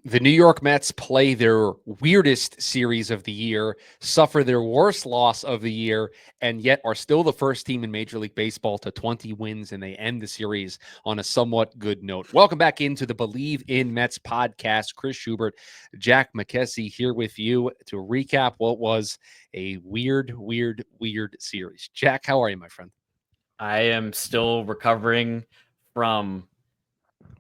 The New York Mets play their weirdest series of the year, suffer their worst loss of the year, and yet are still the first team in Major League Baseball to 20 wins, and they end the series on a somewhat good note. Welcome back into the Bleav in Mets podcast. Chris Schubert, Jack McKessie here with you to recap what was a weird series. Jack, how are you, my friend? I am still recovering from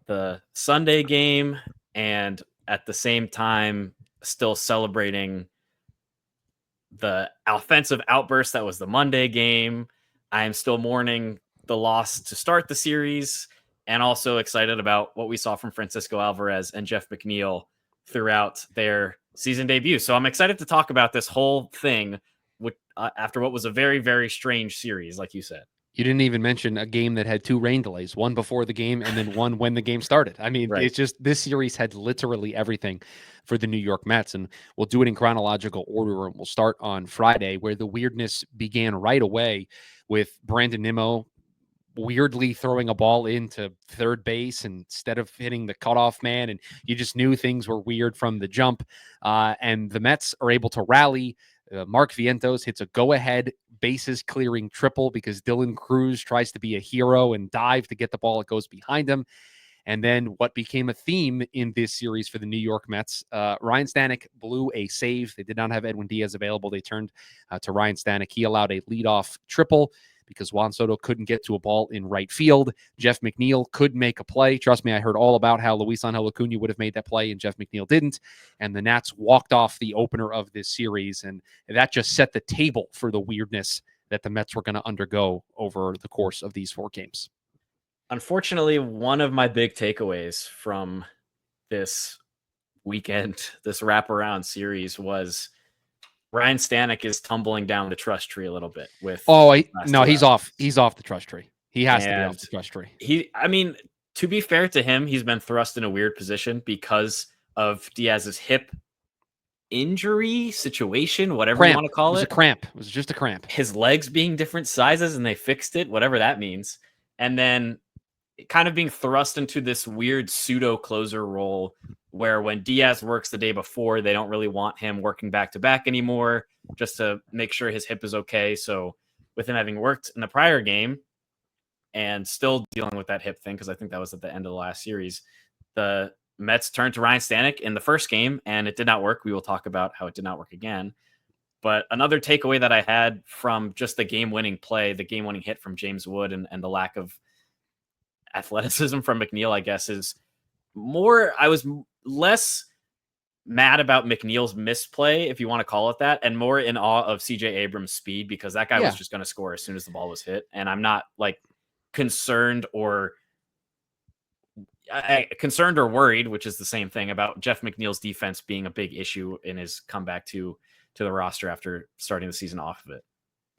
the Sunday game and at the same time still celebrating the offensive outburst that was the Monday game. I am still mourning the loss to start the series and also excited about what we saw from Francisco Alvarez and Jeff McNeil throughout their season debut. So I'm excited to talk about this whole thing after what was a very, very strange series, like you said. You didn't even mention a game that had 2 rain delays, one before the game and then one when the game started. I mean, Right. It's just this series had literally everything for the New York Mets, and we'll do it in chronological order. And we'll start on Friday, where the weirdness began right away with Brandon Nimmo weirdly throwing a ball into third base instead of hitting the cutoff man. And you just knew things were weird from the jump. And the Mets are able to rally. Mark Vientos hits a go-ahead bases clearing triple because Dylan Cruz tries to be a hero and dive to get the ball. It goes behind him. And then what became a theme in this series for the New York Mets, Ryan Stanek blew a save. They did not have Edwin Diaz available. They turned to Ryan Stanek. He allowed a leadoff triple because Juan Soto couldn't get to a ball in right field. Jeff McNeil could make a play. Trust me, I heard all about how Luisangel Acuna would have made that play, and Jeff McNeil didn't. And the Nats walked off the opener of this series, and that just set the table for the weirdness that the Mets were going to undergo over the course of these 4 games. Unfortunately, one of my big takeaways from this weekend, this wraparound series, was Ryan Stanek is tumbling down the trust tree a little bit with. He's off. He's off the trust tree. He has to be off the trust tree. To be fair to him, he's been thrust in a weird position because of Diaz's hip injury situation, whatever you want to call it. It was a cramp. It was just a cramp. His legs being different sizes and they fixed it, whatever that means. And then kind of being thrust into this weird pseudo closer role where when Diaz works the day before, they don't really want him working back to back anymore just to make sure his hip is okay. So with him having worked in the prior game and still dealing with that hip thing, because I think that was at the end of the last series, the Mets turned to Ryan Stanek in the first game and it did not work. We will talk about how it did not work again. But another takeaway that I had from just the game-winning play, the game-winning hit from James Wood and the lack of athleticism from McNeil, I guess, is more, I was less mad about McNeil's misplay, if you want to call it that, and more in awe of CJ Abrams' speed, because that guy was just going to score as soon as the ball was hit. And I'm not like concerned or worried, which is the same thing, about Jeff McNeil's defense being a big issue in his comeback to the roster after starting the season off of it.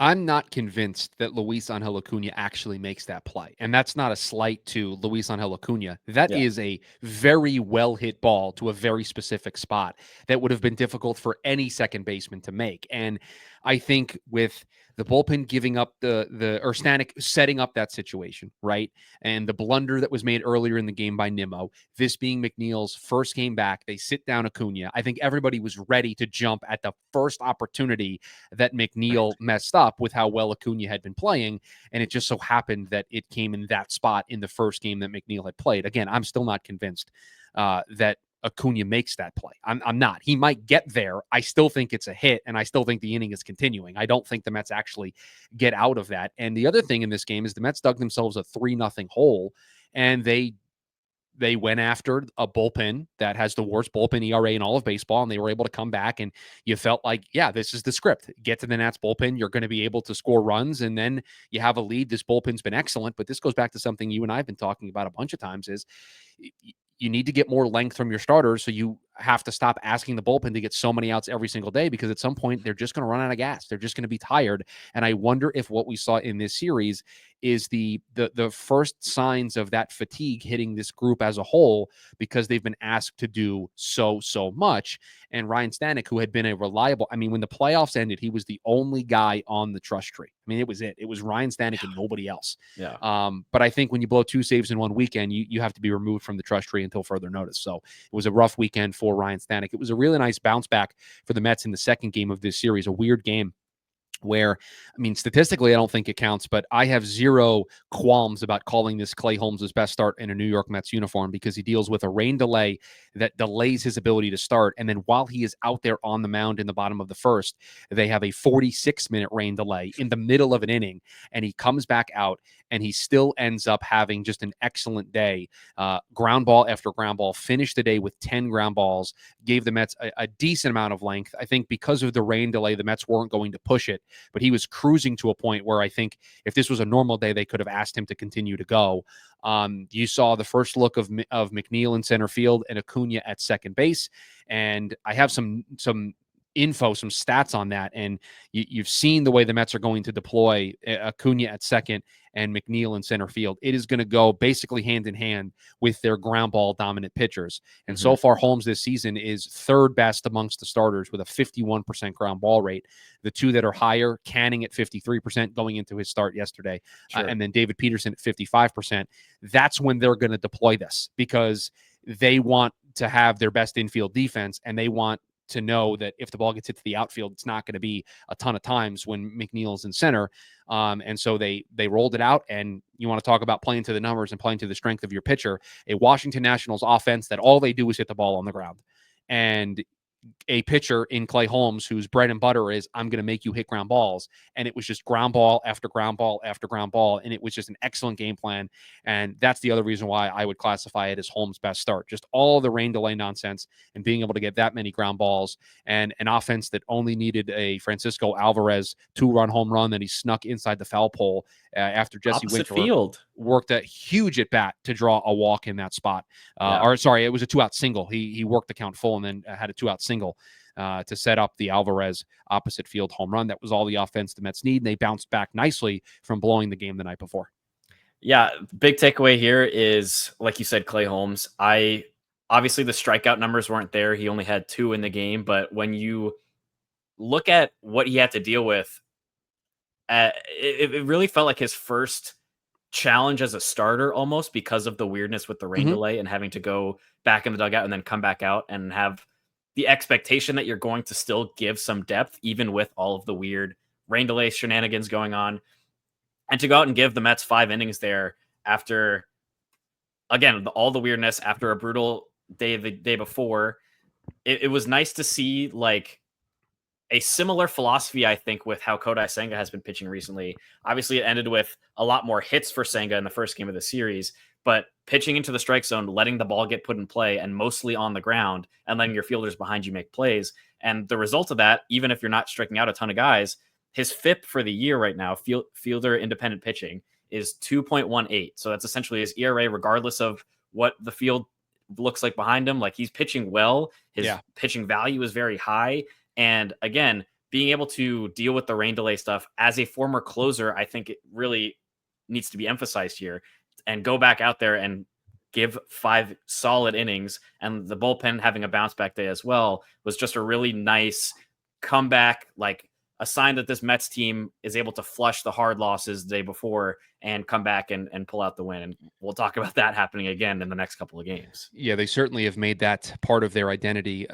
I'm not convinced that Luisangel Acuna actually makes that play. And that's not a slight to Luisangel Acuna. That is a very well-hit ball to a very specific spot that would have been difficult for any second baseman to make. And I think with the bullpen giving up or Stanek setting up that situation, right? And the blunder that was made earlier in the game by Nimmo, this being McNeil's first game back, they sit down Acuna. I think everybody was ready to jump at the first opportunity that McNeil messed up with how well Acuna had been playing. And it just so happened that it came in that spot in the first game that McNeil had played. Again, I'm still not convinced that Acuna makes that play. I'm not. He might get there. I still think it's a hit, and I still think the inning is continuing. I don't think the Mets actually get out of that. And the other thing in this game is the Mets dug themselves a 3-0 hole, and they went after a bullpen that has the worst bullpen ERA in all of baseball, and they were able to come back, and you felt like, yeah, this is the script. Get to the Nats bullpen, you're going to be able to score runs, and then you have a lead. This bullpen's been excellent, but this goes back to something you and I have been talking about a bunch of times is you need to get more length from your starters, so you have to stop asking the bullpen to get so many outs every single day, because at some point they're just going to run out of gas. They're just going to be tired. And I wonder if what we saw in this series is the first signs of that fatigue hitting this group as a whole, because they've been asked to do so much. And Ryan Stanek, who had been a reliable, I mean, when the playoffs ended, he was the only guy on the trust tree. I mean, it was it. It was Ryan Stanek and nobody else. Yeah. But I think when you blow 2 saves in one weekend, you have to be removed from the trust tree until further notice. So it was a rough weekend for Ryan Stanek. It was a really nice bounce back for the Mets in the second game of this series, a weird game where, I mean, statistically, I don't think it counts, but I have zero qualms about calling this Clay Holmes' best start in a New York Mets uniform, because he deals with a rain delay that delays his ability to start. And then while he is out there on the mound in the bottom of the first, they have a 46-minute rain delay in the middle of an inning, and he comes back out and he still ends up having just an excellent day. Ground ball after ground ball, finished the day with 10 ground balls, gave the Mets a decent amount of length. I think because of the rain delay, the Mets weren't going to push it, but he was cruising to a point where I think if this was a normal day, they could have asked him to continue to go. You saw the first look of McNeil in center field and Acuna at second base. And I have some info, some stats on that. And you've seen the way the Mets are going to deploy Acuna at second and McNeil in center field. It is going to go basically hand in hand with their ground ball dominant pitchers. And so far, Holmes this season is third best amongst the starters with a 51% ground ball rate. The two that are higher, Canning at 53% going into his start yesterday, and then David Peterson at 55%. That's when they're going to deploy this, because they want to have their best infield defense, and they want to know that if the ball gets hit to the outfield, it's not going to be a ton of times when McNeil's in center. And so they rolled it out. And you want to talk about playing to the numbers and playing to the strength of your pitcher, a Washington Nationals offense that all they do is hit the ball on the ground. And a pitcher in Clay Holmes whose bread and butter is, I'm going to make you hit ground balls. And it was just ground ball after ground ball after ground ball. And it was just an excellent game plan. And that's the other reason why I would classify it as Holmes' best start. Just all the rain delay nonsense and being able to get that many ground balls, and an offense that only needed a Francisco Alvarez 2-run home run that he snuck inside the foul pole after Jesse Opposite Winter field worked a huge at bat to draw a walk in that spot. Or sorry, it was a 2-out single. He worked the count full and then had a 2-out single to set up the Alvarez opposite field home run. That was all the offense the Mets need, and they bounced back nicely from blowing the game the night before. Yeah, big takeaway here is, like you said, Clay Holmes. Obviously the strikeout numbers weren't there. He only had 2 in the game, but when you look at what he had to deal with, it really felt like his first challenge as a starter, almost, because of the weirdness with the rain delay and having to go back in the dugout and then come back out and have the expectation that you're going to still give some depth, even with all of the weird rain delay shenanigans going on. And to go out and give the Mets 5 innings there after, again, all the weirdness after a brutal day the day before, it was nice to see like a similar philosophy, I think, with how Kodai Senga has been pitching recently. Obviously, it ended with a lot more hits for Senga in the first game of the series, but pitching into the strike zone, letting the ball get put in play, and mostly on the ground, and letting your fielders behind you make plays. And the result of that, even if you're not striking out a ton of guys, his FIP for the year right now, fielder independent pitching, is 2.18. So that's essentially his ERA, regardless of what the field looks like behind him. Like, he's pitching well. His pitching value is very high. And again, being able to deal with the rain delay stuff as a former closer, I think it really needs to be emphasized here, and go back out there and give 5 solid innings. And the bullpen having a bounce back day as well was just a really nice comeback, like a sign that this Mets team is able to flush the hard losses the day before and come back and pull out the win. And we'll talk about that happening again in the next couple of games. Yeah, they certainly have made that part of their identity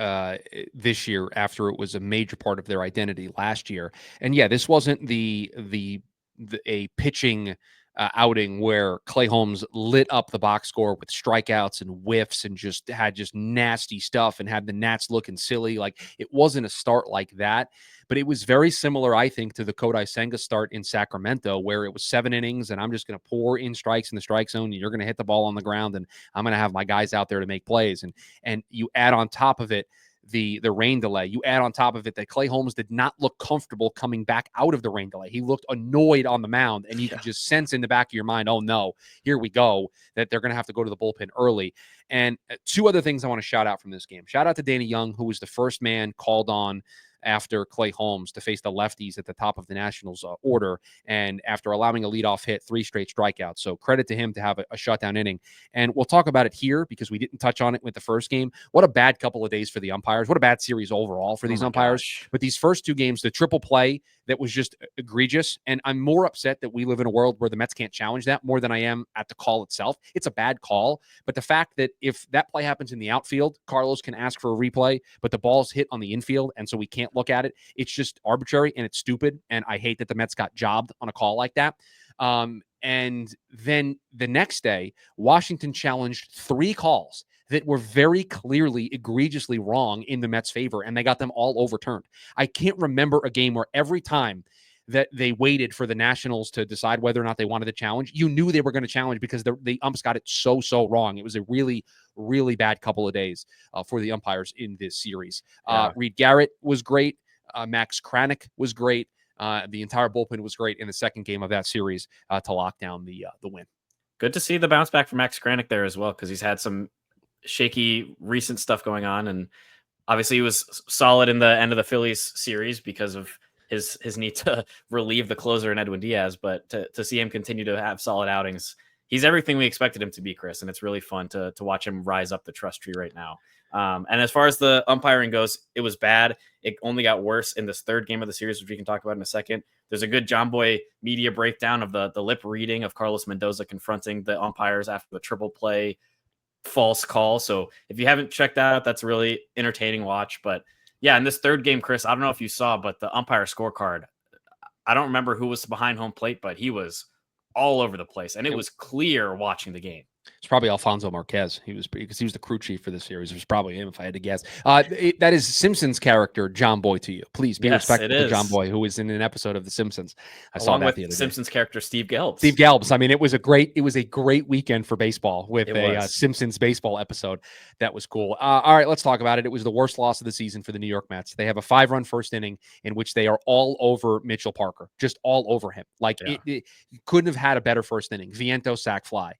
this year, after it was a major part of their identity last year. And yeah, this wasn't a pitching outing where Clay Holmes lit up the box score with strikeouts and whiffs and just had nasty stuff and had the Nats looking silly. Like, it wasn't a start like that, but it was very similar, I think, to the Kodai Senga start in Sacramento, where it was 7 innings and I'm just going to pour in strikes in the strike zone, and you're going to hit the ball on the ground, and I'm going to have my guys out there to make plays. And you add on top of it the rain delay. You add on top of it that Clay Holmes did not look comfortable coming back out of the rain delay. He looked annoyed on the mound, and you could just sense in the back of your mind, oh no, here we go, that they're going to have to go to the bullpen early. And 2 other things I want to shout out from this game. Shout out to Danny Young, who was the first man called on after Clay Holmes to face the lefties at the top of the Nationals order, and after allowing a leadoff hit, 3 straight strikeouts. So credit to him to have a shutdown inning. And we'll talk about it here because we didn't touch on it with the first game. What a bad couple of days for the umpires. What a bad series overall for these umpires. Gosh. But these first 2 games, the triple play that was just egregious. And I'm more upset that we live in a world where the Mets can't challenge that more than I am at the call itself. It's a bad call. But the fact that if that play happens in the outfield, Carlos can ask for a replay, but the ball's hit on the infield, and so we can't look at it. It's just arbitrary and it's stupid. And I hate that the Mets got jobbed on a call like that. And then the next day, Washington challenged 3 calls that were very clearly egregiously wrong in the Mets' favor, and they got them all overturned. I can't remember a game where every time that they waited for the Nationals to decide whether or not they wanted to challenge, you knew they were going to challenge because the umps got it so wrong. It was a really, really bad couple of days for the umpires in this series. Reed Garrett was great. Max Kranick was great. The entire bullpen was great in the second game of that series to lock down the win. Good to see the bounce back from Max Kranick there as well, because he's had some shaky recent stuff going on, and obviously he was solid in the end of the Phillies series because of his need to relieve the closer in Edwin Diaz. But to see him continue to have solid outings, he's everything we expected him to be, Chris, and it's really fun to watch him rise up the trust tree right now. And as far as the umpiring goes, it was bad. It only got worse in this third game of the series, which we can talk about in a second. There's a good John Boy media breakdown of the lip reading of Carlos Mendoza confronting the umpires after the triple play false call. So if you haven't checked that out, that's a really entertaining watch. But yeah, in this third game, Chris, I don't know if you saw, but the umpire scorecard, I don't remember who was behind home plate, but he was all over the place, and it was clear watching the game. It's probably Alfonso Marquez. Because he was the crew chief for this series. It was probably him, if I had to guess. That is Simpsons character John Boy to you. Please be respectful to John Boy, who was in an episode of The Simpsons. I saw that the other day. Simpsons character Steve Gelbs. Steve Gelbs. I mean, it was a great weekend for baseball with a Simpsons baseball episode. That was cool. All right, let's talk about it. It was the worst loss of the season for the New York Mets. They have a 5-run first inning in which they are all over Mitchell Parker, just all over him. Like you couldn't have had a better first inning. Viento sac fly.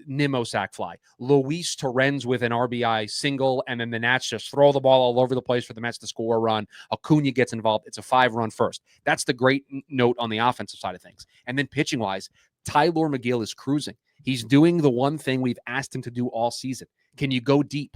Nimmo sac fly, Luis Torrens with an RBI single, and then the Nats just throw the ball all over the place for the Mets to score a run. Acuna gets involved. It's a 5-run first. That's the great note on the offensive side of things. And then pitching wise, Tylor Megill is cruising. He's doing the one thing we've asked him to do all season. Can you go deep?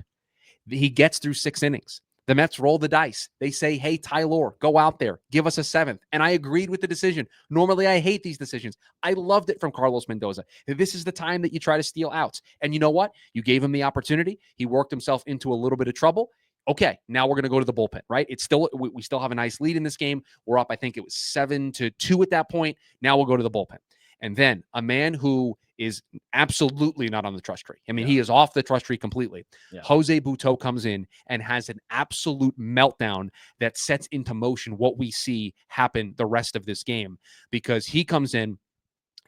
He gets through 6 innings. The Mets roll the dice. They say, hey, Tylor, go out there. Give us a 7th. And I agreed with the decision. Normally, I hate these decisions. I loved it from Carlos Mendoza. This is the time that you try to steal outs. And you know what? You gave him the opportunity. He worked himself into a little bit of trouble. Okay, now we're going to go to the bullpen, right? It's still we still have a nice lead in this game. We're up, I think it was 7-2 at that point. Now we'll go to the bullpen. And then a man who is absolutely not on the trust tree. I mean, he is off the trust tree completely. Yeah. Jose Butto comes in and has an absolute meltdown that sets into motion what we see happen the rest of this game, because he comes in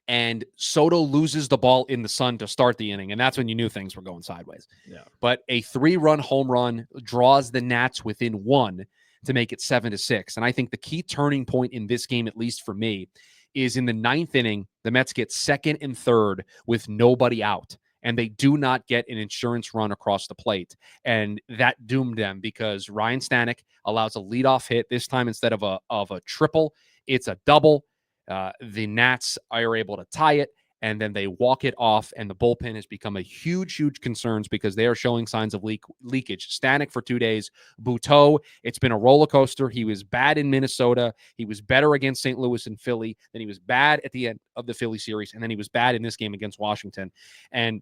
and Soto loses the ball in the sun to start the inning. And that's when you knew things were going sideways. Yeah. But a 3-run home run draws the Nats within 1 to make it 7-6. And I think the key turning point in this game, at least for me, is in the 9th inning. The Mets get 2nd and 3rd with nobody out, and they do not get an insurance run across the plate. And that doomed them because Ryan Stanek allows a leadoff hit. This time, instead of a triple, it's a double. The Nats are able to tie it, and then they walk it off, and the bullpen has become a huge concerns because they are showing signs of leakage. Stanek for 2 days. Butto, it's been a roller coaster. He was bad in Minnesota. He was better against St. Louis and Philly. Then he was bad at the end of the Philly series, and then he was bad in this game against Washington. And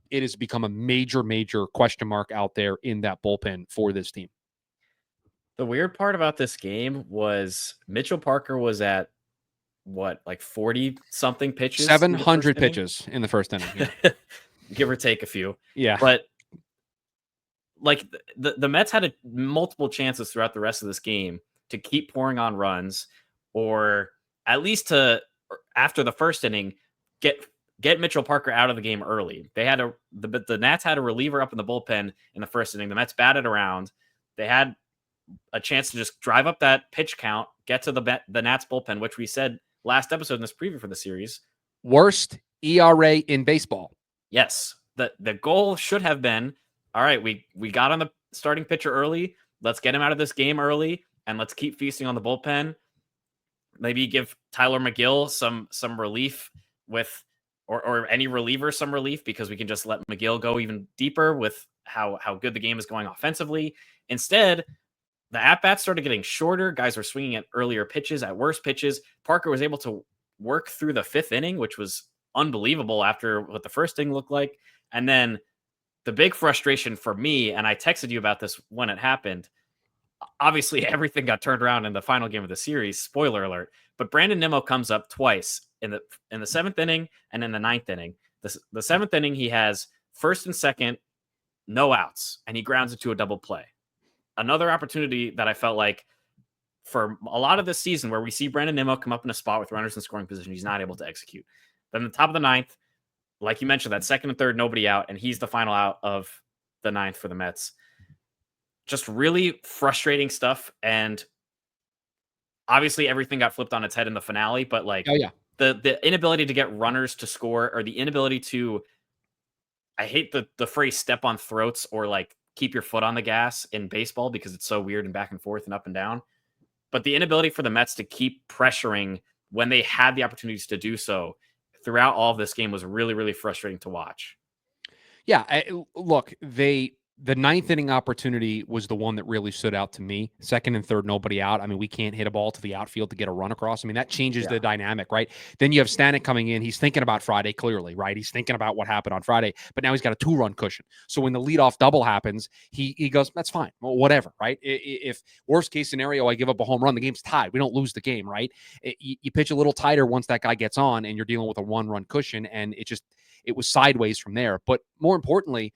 it has become a major question mark out there in that bullpen for this team. The weird part about this game was Mitchell Parker was at like 40 something pitches, 700 pitches in the first inning, give or take a few. Yeah. But like the Mets had multiple chances throughout the rest of this game to keep pouring on runs, or at least to, after the first inning, get Mitchell Parker out of the game early. They had the Nats had a reliever up in the bullpen in the first inning. The Mets batted around. They had a chance to just drive up that pitch count, get to the Nats bullpen, which we said last episode in this preview for the series. Worst ERA in baseball. Yes. The goal should have been, all right, we got on the starting pitcher early. Let's get him out of this game early, and let's keep feasting on the bullpen. Maybe give Tyler McGill some relief with, or any reliever some relief, because we can just let McGill go even deeper with how good the game is going offensively. Instead, the at-bats started getting shorter. Guys were swinging at earlier pitches, at worse pitches. Parker was able to work through the 5th inning, which was unbelievable after what the first inning looked like. And then the big frustration for me, and I texted you about this when it happened, obviously everything got turned around in the final game of the series, spoiler alert, but Brandon Nimmo comes up twice in the 7th inning and in the 9th inning. The 7th inning, he has first and second, no outs, and he grounds it to a double play. Another opportunity that I felt like for a lot of this season where we see Brandon Nimmo come up in a spot with runners in scoring position, he's not able to execute. Then the top of the 9th, like you mentioned, that second and third, nobody out, and he's the final out of the 9th for the Mets. Just really frustrating stuff. And obviously everything got flipped on its head in the finale, but like the inability to get runners to score, or the inability to, I hate the phrase step on throats, or like keep your foot on the gas in baseball because it's so weird and back and forth and up and down. But the inability for the Mets to keep pressuring when they had the opportunities to do so throughout all of this game was really, really frustrating to watch. Yeah, look, the 9th inning opportunity was the one that really stood out to me. Second and third, nobody out. I mean, we can't hit a ball to the outfield to get a run across. I mean, that changes the dynamic, right? Then you have Stanek coming in. He's thinking about Friday, clearly, right? He's thinking about what happened on Friday, but now he's got a 2-run cushion. So when the leadoff double happens, he goes, that's fine. Well, whatever, right? If worst case scenario, I give up a home run, the game's tied. We don't lose the game, right? You pitch a little tighter once that guy gets on, and you're dealing with a 1-run cushion, and it was sideways from there. But more importantly,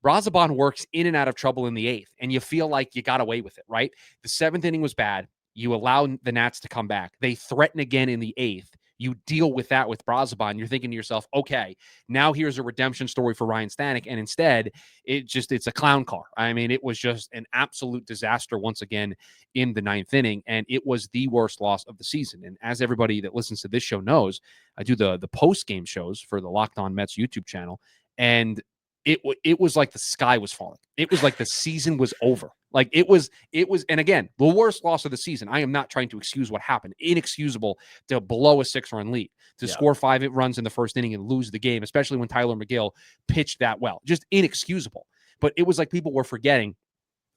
Brazoban works in and out of trouble in the 8th, and you feel like you got away with it, right? The 7th inning was bad. You allow the Nats to come back. They threaten again in the 8th. You deal with that with Brazoban. You're thinking to yourself, okay, now here's a redemption story for Ryan Stanek. And instead, it's a clown car. I mean, it was just an absolute disaster once again in the 9th inning, and it was the worst loss of the season. And as everybody that listens to this show knows, I do the post-game shows for the Locked On Mets YouTube channel, and it was like the sky was falling. It was like the season was over. Like it was, and again, the worst loss of the season. I am not trying to excuse what happened. Inexcusable to blow a 6-run lead, to score 5 runs in the first inning and lose the game, especially when Tyler McGill pitched that well. Just inexcusable. But it was like people were forgetting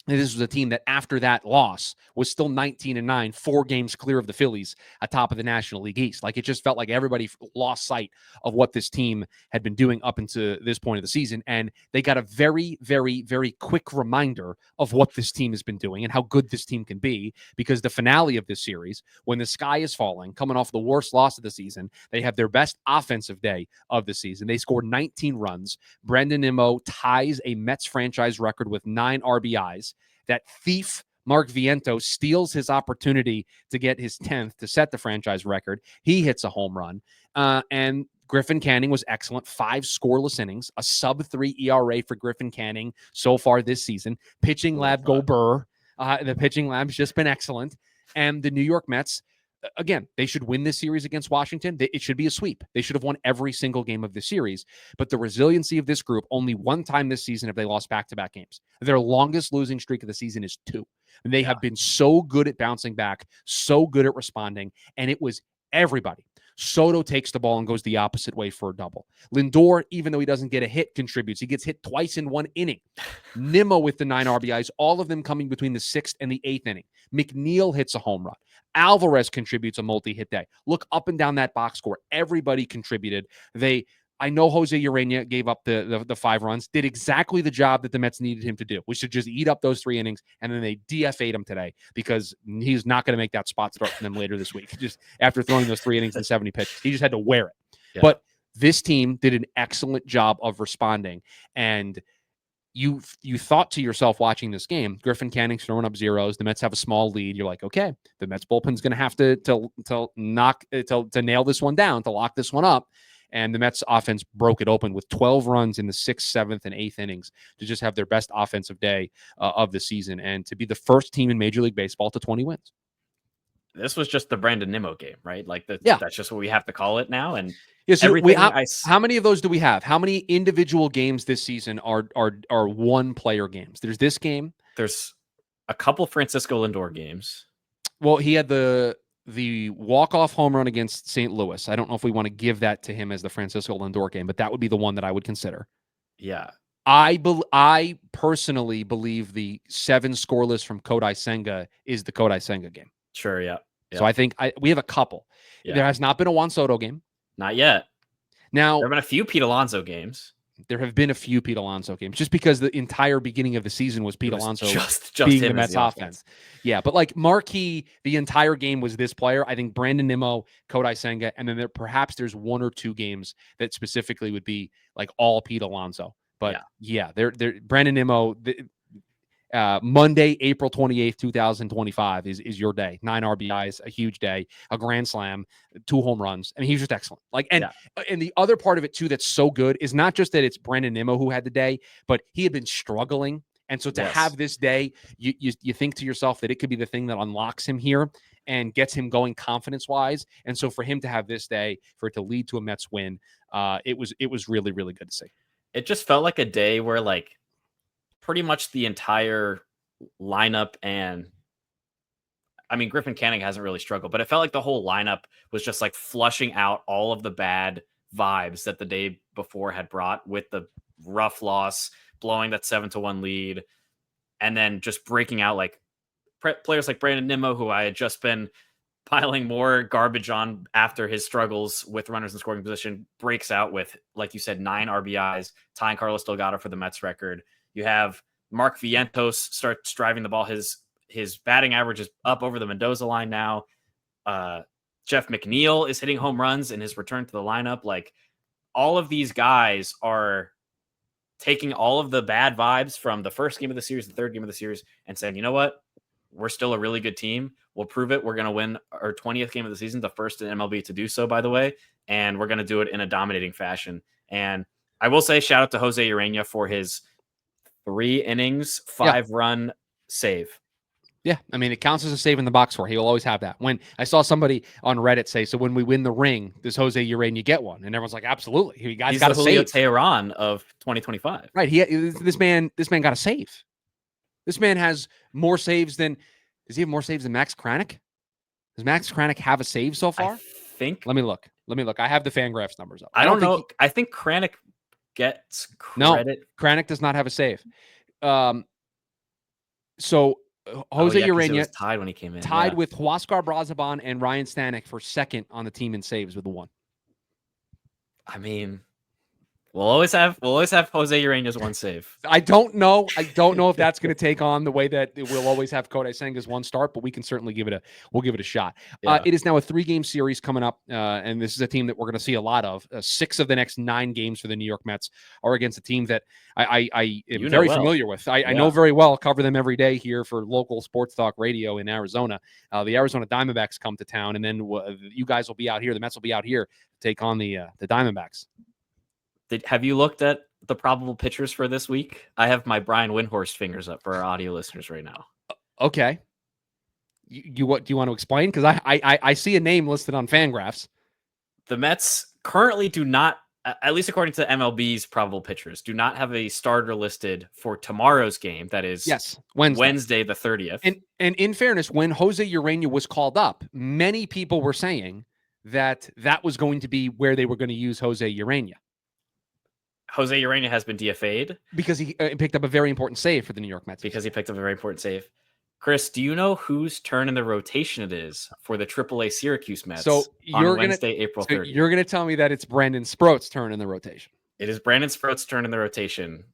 this was a team that after that loss was still 19-9, 4 games clear of the Phillies atop of the National League East. Like it just felt like everybody lost sight of what this team had been doing up into this point of the season. And they got a very, very, very quick reminder of what this team has been doing and how good this team can be, because the finale of this series, when the sky is falling, coming off the worst loss of the season, they have their best offensive day of the season. They scored 19 runs. Brandon Nimmo ties a Mets franchise record with 9 RBIs. That thief Mark Vientos steals his opportunity to get his 10th to set the franchise record. He hits a home run. And Griffin Canning was excellent. 5 scoreless innings, a sub-3 ERA for Griffin Canning so far this season. Pitching lab go Burr. The pitching lab's just been excellent. And the New York Mets, again, they should win this series against Washington. It should be a sweep. They should have won every single game of the series. But the resiliency of this group, only one time this season have they lost back-to-back games. Their longest losing streak of the season is 2. And they have been so good at bouncing back, so good at responding, and it was everybody. Soto takes the ball and goes the opposite way for a double. Lindor, even though he doesn't get a hit, contributes. He gets hit twice in 1 inning. Nimmo with the 9 RBIs, all of them coming between the 6th and the 8th inning. McNeil hits a home run. Alvarez contributes a multi-hit day. Look up and down that box score. Everybody contributed. I know Jose Urena gave up the 5 runs, did exactly the job that the Mets needed him to do, which is just eat up those 3 innings, and then they DFA'd him today because he's not going to make that spot start for them later this week. Just after throwing those 3 innings and 70 pitches, he just had to wear it. Yeah. But this team did an excellent job of responding, and you thought to yourself watching this game, Griffin Canning's throwing up zeros. The Mets have a small lead. You're like, okay, the Mets bullpen's going to have to nail this one down, to lock this one up. And the Mets offense broke it open with 12 runs in the 6th, 7th, and 8th innings to just have their best offensive day of the season and to be the first team in Major League Baseball to 20 wins. This was just the Brandon Nimmo game, right? Like that's just what we have to call it now. And so how many of those do we have? How many individual games this season are one player games? There's this game. There's a couple Francisco Lindor games. Well, he had the walk-off home run against St. Louis. I don't know if we want to give that to him as the Francisco Lindor game, but that would be the one that I would consider. Yeah. I personally believe the 7 scoreless from Kodai Senga is the Kodai Senga game. Sure, yeah. So I think we have a couple. Yeah. There has not been a Juan Soto game. Not yet. Now, there have been a few Pete Alonso games. There have been a few Pete Alonso games, just because the entire beginning of the season was Pete Alonso just being him the Mets offense. Yeah, but like marquee, the entire game was this player. I think Brandon Nimmo, Kodai Senga, and then perhaps there's 1 or 2 games that specifically would be like all Pete Alonso. But yeah, they're Brandon Nimmo. Monday, April 28th, 2025 is your day. 9 RBIs, a huge day, a grand slam, 2 home runs. I mean, he's just excellent. And the other part of it too that's so good is not just that it's Brandon Nimmo who had the day, but he had been struggling. And so to have this day, you think to yourself that it could be the thing that unlocks him here and gets him going confidence-wise. And so for him to have this day, for it to lead to a Mets win, it was really, really good to see. It just felt like a day where like pretty much the entire lineup, and I mean, Griffin Canning hasn't really struggled, but it felt like the whole lineup was just like flushing out all of the bad vibes that the day before had brought, with the rough loss, blowing that 7-1 lead, and then just breaking out like players like Brandon Nimmo, who I had just been piling more garbage on after his struggles with runners in scoring position, breaks out with, like you said, 9 RBIs, tying Carlos Delgado for the Mets record. You have Mark Vientos starts driving the ball. His batting average is up over the Mendoza line now. Jeff McNeil is hitting home runs in his return to the lineup. Like, all of these guys are taking all of the bad vibes from the first game of the series, the third game of the series, and saying, you know what? We're still a really good team. We'll prove it. We're going to win our 20th game of the season, the first in MLB to do so, by the way. And we're going to do it in a dominating fashion. And I will say, shout out to Jose Urena for his 3 innings, 5-run save. Yeah, I mean, it counts as a save in the box score. He will always have that. When I saw somebody on Reddit say, so when we win the ring, does Jose Urena get one? And everyone's like, absolutely. He's got a Julio save. Teheran of 2025. Right. This man got a save. This man has more saves than – does he have more saves than Max Kranick? Does Max Kranick have a save so far? I think. Let me look. I have the Fangraphs numbers up. I don't know. I think Kranick gets credit. No, Kranick does not have a save. So Jose Urena was tied when he came in. Tied with Huascar Brazaban and Ryan Stanek for second on the team in saves with 1. I mean, we'll always have Jose Urena's 1 save. I don't know if that's going to take on the way that we'll always have Kodai Senga's 1 start, but we can certainly give it a shot. Yeah. It is now a 3-game series coming up, and this is a team that we're going to see a lot of. 6 of the next 9 games for the New York Mets are against a team that I am very familiar with. I know very well. Cover them every day here for local sports talk radio in Arizona. The Arizona Diamondbacks come to town, and then you guys will be out here. The Mets will be out here to take on the Diamondbacks. Have you looked at the probable pitchers for this week? I have my Brian Windhorst fingers up for our audio listeners right now. Okay. Do you want to explain? Because I see a name listed on Fangraphs. The Mets currently do not, at least according to MLB's probable pitchers, do not have a starter listed for tomorrow's game. That is Wednesday the 30th. And in fairness, when Jose Urena was called up, many people were saying that was going to be where they were going to use Jose Urena. Jose Urena has been DFA'd. Because he picked up a very important save for the New York Mets. Because he picked up a very important save. Chris, do you know whose turn in the rotation it is for the AAA Syracuse Mets on Wednesday, April 30th? You're going to tell me that it's Brandon Sproat's turn in the rotation. It is Brandon Sproat's turn in the rotation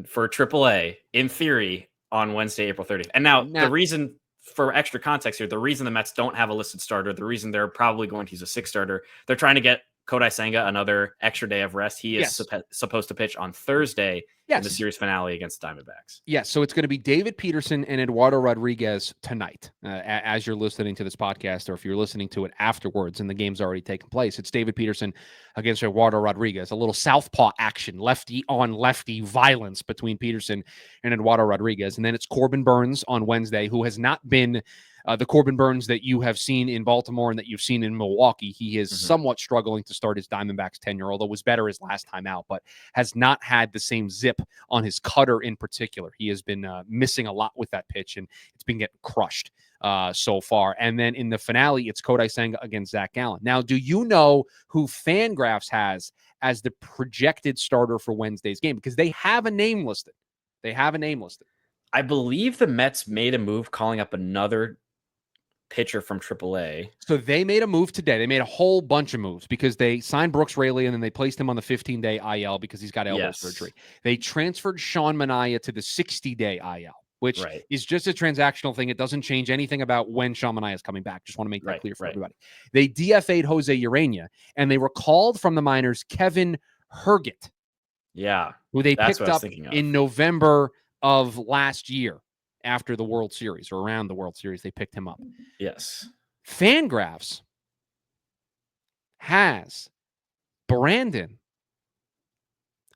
for AAA, in theory, on Wednesday, April 30th. And now, the reason, for extra context here, the reason the Mets don't have a listed starter, the reason they're probably going to use a 6th starter, they're trying to get Kodai Senga another extra day of rest. He is supposed to pitch on Thursday in the series finale against the Diamondbacks. Yes, so it's going to be David Peterson and Eduardo Rodriguez tonight as you're listening to this podcast, or if you're listening to it afterwards and the game's already taken place. It's David Peterson against Eduardo Rodriguez, a little southpaw action, lefty on lefty violence between Peterson and Eduardo Rodriguez. And then it's Corbin Burns on Wednesday, who has not been the Corbin Burns that you have seen in Baltimore and that you've seen in Milwaukee. He is somewhat struggling to start his Diamondbacks tenure, although was better his last time out, but has not had the same zip grip on his cutter in particular. He has been missing a lot with that pitch, and it's been getting crushed so far. And then in the finale, it's Kodai Senga against Zach Gallen. Now, do you know who Fangraphs has as the projected starter for Wednesday's game? Because they have a name listed. I Bleav the Mets made a move calling up another pitcher from AAA. So they made a move today. They made a whole bunch of moves because they signed Brooks Raley and then they placed him on the 15-day IL because he's got elbow surgery. They transferred Sean Manaea to the 60-day IL, which is just a transactional thing. It doesn't change anything about when Sean Manaea is coming back. Just want to make that clear for everybody. They DFA'd Jose Urena, and they recalled from the minors Kevin Herget. Yeah. Who they picked up in November of last year. After the World Series or around the World Series, they picked him up. Yes. Fangraphs has Brandon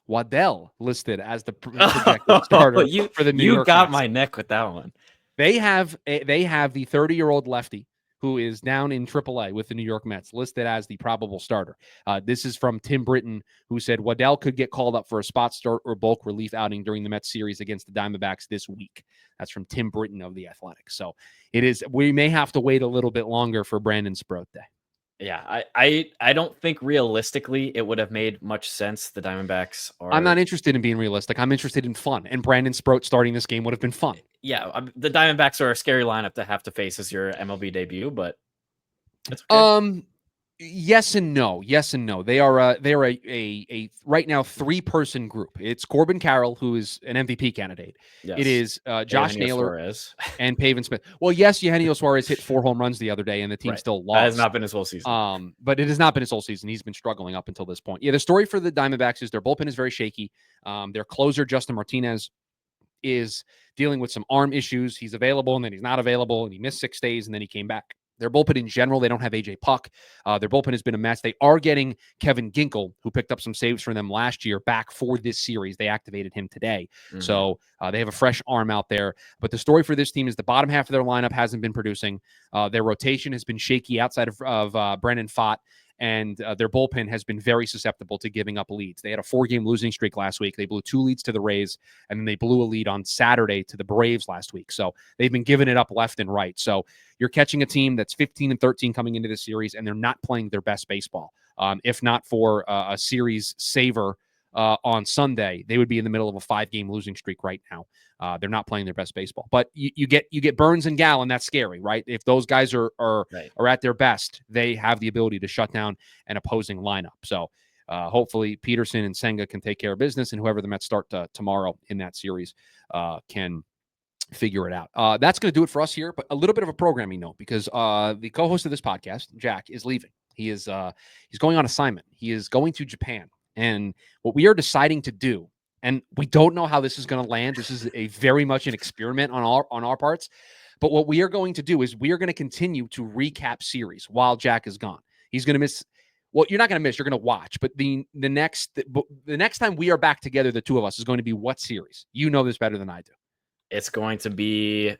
Waddell listed as the projected starter for the New York Mets. You got my neck with that one. They have the 30-year-old lefty who is down in AAA with the New York Mets, listed as the probable starter. This is from Tim Britton, who said Waddell could get called up for a spot start or bulk relief outing during the Mets series against the Diamondbacks this week. That's from Tim Britton of The Athletic. So we may have to wait a little bit longer for Brandon Sproat Day. Yeah, I don't think realistically it would have made much sense. The Diamondbacks are... I'm not interested in being realistic. I'm interested in fun. And Brandon Sproat starting this game would have been fun. Yeah, the Diamondbacks are a scary lineup to have to face as your MLB debut, but it's okay. Yes and no. They are a right now 3-person group. It's Corbin Carroll, who is an MVP candidate. Yes. It is Josh Naylor and Pavin Smith. Well, yes, Eugenio Suarez hit 4 home runs the other day, and the team still lost. That has not been his whole season. But it has not been his whole season. He's been struggling up until this point. Yeah, the story for the Diamondbacks is their bullpen is very shaky. Their closer, Justin Martinez, is dealing with some arm issues. He's available, and then he's not available, and he missed 6 days, and then he came back. Their bullpen in general, they don't have AJ Puck. Their bullpen has been a mess. They are getting Kevin Ginkel, who picked up some saves for them last year, back for this series. They activated him today. Mm-hmm. So they have a fresh arm out there. But the story for this team is the bottom half of their lineup hasn't been producing. Their rotation has been shaky outside of Brennan Pfaadt. And their bullpen has been very susceptible to giving up leads. They had a 4-game losing streak last week. They blew 2 leads to the Rays, and then they blew a lead on Saturday to the Braves last week. So they've been giving it up left and right. So you're catching a team that's 15-13 coming into this series, and they're not playing their best baseball. If not for a series saver on Sunday, they would be in the middle of a 5-game losing streak right now. They're not playing their best baseball, but you get Burns and Gallen. That's scary, right? If those guys are at their best, they have the ability to shut down an opposing lineup. So hopefully Peterson and Senga can take care of business, and whoever the Mets start tomorrow in that series can figure it out. That's going to do it for us here, but a little bit of a programming note, because the co-host of this podcast, Jack, is leaving. He's going on assignment. He is going to Japan, and what we are deciding to do, and we don't know how this is going to land. This is a very much an experiment on our parts. But what we are going to do is we are going to continue to recap series while Jack is gone. He's going to miss. Well, you're not going to miss. You're going to watch. But the next time we are back together, the two of us, is going to be what series? You know this better than I do. It's going to be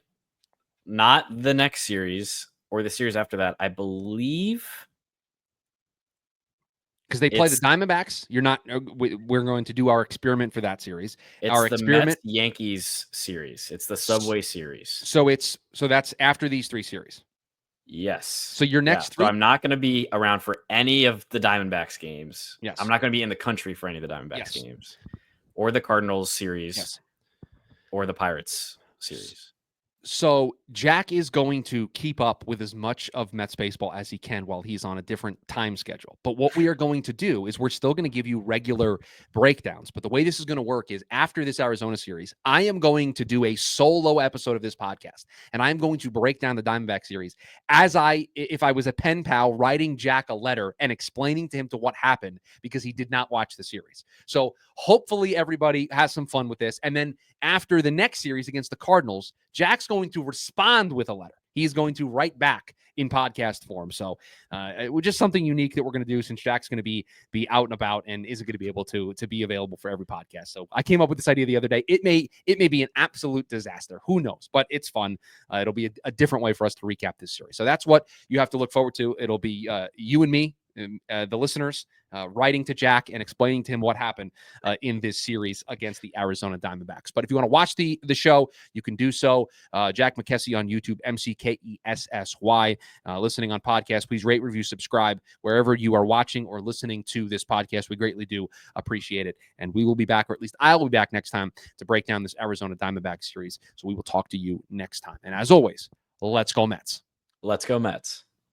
not the next series or the series after that, I Bleav. Because they play the Diamondbacks. We're going to do our experiment for that series. It's the Mets Yankees series. It's the Subway series. So that's after these 3 series. Yes. So your next 3. So I'm not going to be around for any of the Diamondbacks games. Yes. I'm not going to be in the country for any of the Diamondbacks games, or the Cardinals series, or the Pirates series. So Jack is going to keep up with as much of Mets baseball as he can while he's on a different time schedule. But what we are going to do is we're still going to give you regular breakdowns. But the way this is going to work is after this Arizona series, I am going to do a solo episode of this podcast, and I'm going to break down the Diamondback series if I was a pen pal writing Jack a letter and explaining to him what happened because he did not watch the series. So hopefully everybody has some fun with this. And then after the next series against the Cardinals, Jack's going to respond with a letter. He's going to write back in podcast form. So it was just something unique that we're going to do, since Jack's going to be out and about and isn't going to be able to be available for every podcast. So I came up with this idea the other day. It may be an absolute disaster. Who knows? But it's fun. It'll be a different way for us to recap this series. So that's what you have to look forward to. It'll be you and me the listeners writing to Jack and explaining to him what happened in this series against the Arizona Diamondbacks. But if you want to watch the show, you can do so. Jack McKessy on YouTube, McKessy. Listening on podcast, please rate, review, subscribe wherever you are watching or listening to this podcast. We greatly do appreciate it. And we will be back, or at least I will be back next time to break down this Arizona Diamondbacks series. So we will talk to you next time. And as always, let's go Mets. Let's go Mets.